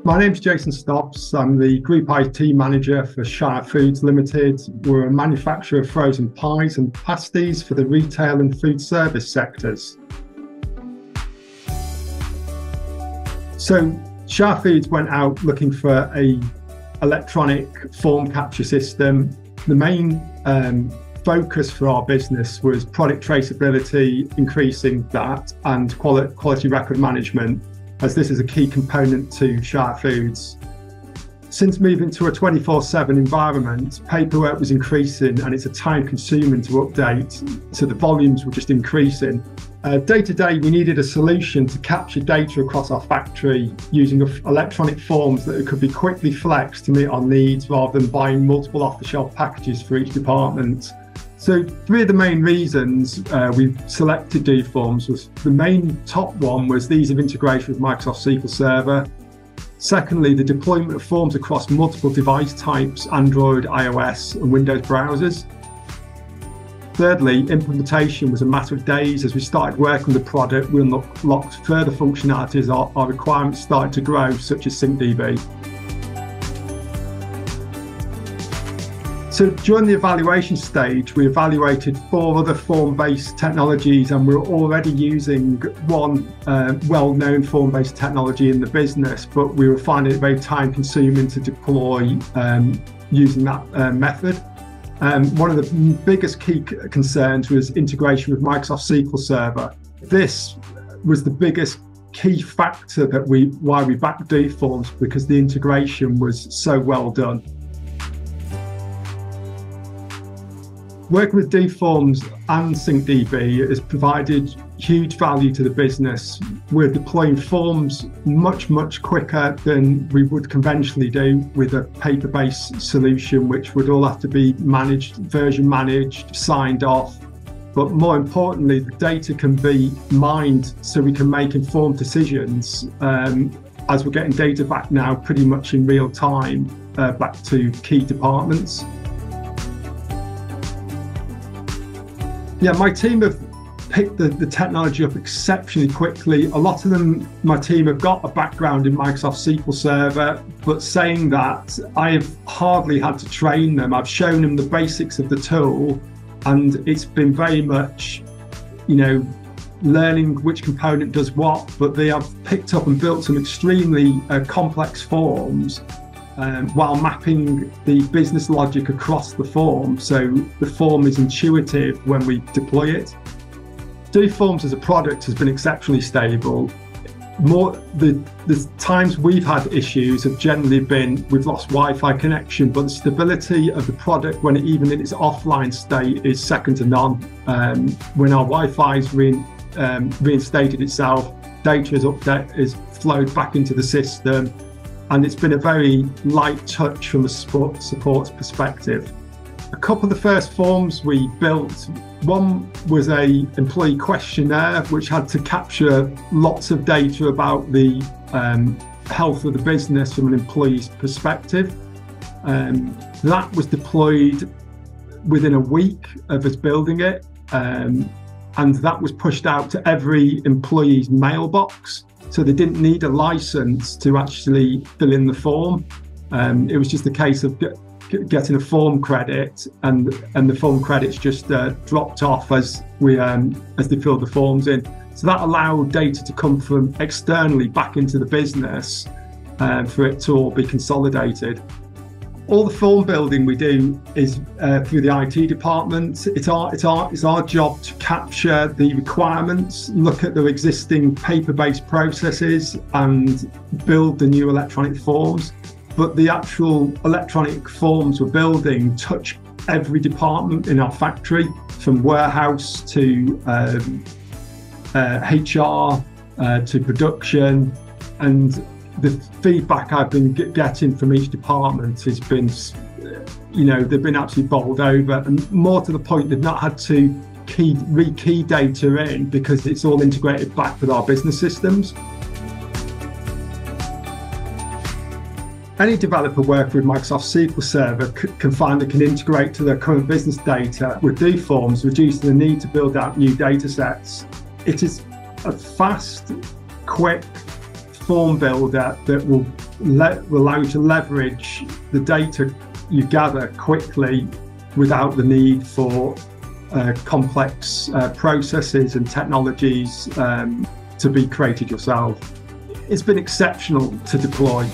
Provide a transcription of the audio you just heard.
My name's Jason Stobbs. I'm the Group IT Manager for Shire Foods Limited. We're a manufacturer of frozen pies and pasties for the retail and food service sectors. So Shire Foods went out looking for an electronic form capture system. The main focus for our business was product traceability, increasing that, and quality record management, as this is a key component to Shire Foods. Since moving to a 24/7 environment, paperwork was increasing and it's a time consuming to update, so the volumes were just increasing. Day to day, we needed a solution to capture data across our factory using electronic forms that could be quickly flexed to meet our needs rather than buying multiple off-the-shelf packages for each department. So three of the main reasons we selected doForms was, the main top one was the ease of integration with Microsoft SQL Server. Secondly, the deployment of forms across multiple device types, Android, iOS and Windows browsers. Thirdly, implementation was a matter of days. As we started working with the product, we unlocked further functionalities as our requirements started to grow, such as SyncDB. So during the evaluation stage, we evaluated 4 other form-based technologies, and we were already using one well-known form-based technology in the business, but we were finding it very time-consuming to deploy using that method. One of the biggest key concerns was integration with Microsoft SQL Server. This was the biggest key factor that why we backed doForms, because the integration was so well done. Working with doForms and SyncDB has provided huge value to the business. We're deploying forms much quicker than we would conventionally do with a paper-based solution, which would all have to be managed, version managed, signed off. But more importantly, the data can be mined so we can make informed decisions, as we're getting data back now pretty much in real time, back to key departments. Yeah, my team have picked the technology up exceptionally quickly. A lot of them, my team, have got a background in Microsoft SQL Server, but saying that, I have hardly had to train them. I've shown them the basics of the tool, and it's been very much, learning which component does what, but they have picked up and built some extremely complex forms while mapping the business logic across the form, so the form is intuitive when we deploy it. doForms as a product has been exceptionally stable. The times we've had issues have generally been we've lost Wi-Fi connection, but the stability of the product when even in its offline state is second to none. When our Wi-Fi's reinstated itself, data is flowed back into the system, and it's been a very light touch from a support perspective. A couple of the first forms we built, one was an employee questionnaire which had to capture lots of data about the health of the business from an employee's perspective. That was deployed within a week of us building it, and that was pushed out to every employee's mailbox. So they didn't need a license to actually fill in the form. It was just a case of getting a form credit, and the form credits just dropped off as they filled the forms in. So that allowed data to come from externally back into the business for it to all be consolidated. All the form building we do is through the IT department. It's our job to capture the requirements, look at the existing paper-based processes and build the new electronic forms. But the actual electronic forms we're building touch every department in our factory, from warehouse to HR to production, and the feedback I've been getting from each department has been, they've been absolutely bowled over, and more to the point, they've not had to re-key data in because it's all integrated back with our business systems. Any developer working with Microsoft SQL Server can find they can integrate to their current business data with doForms, reducing the need to build out new data sets. It is a fast, quick form builder that will will allow you to leverage the data you gather quickly without the need for complex processes and technologies to be created yourself. It's been exceptional to deploy.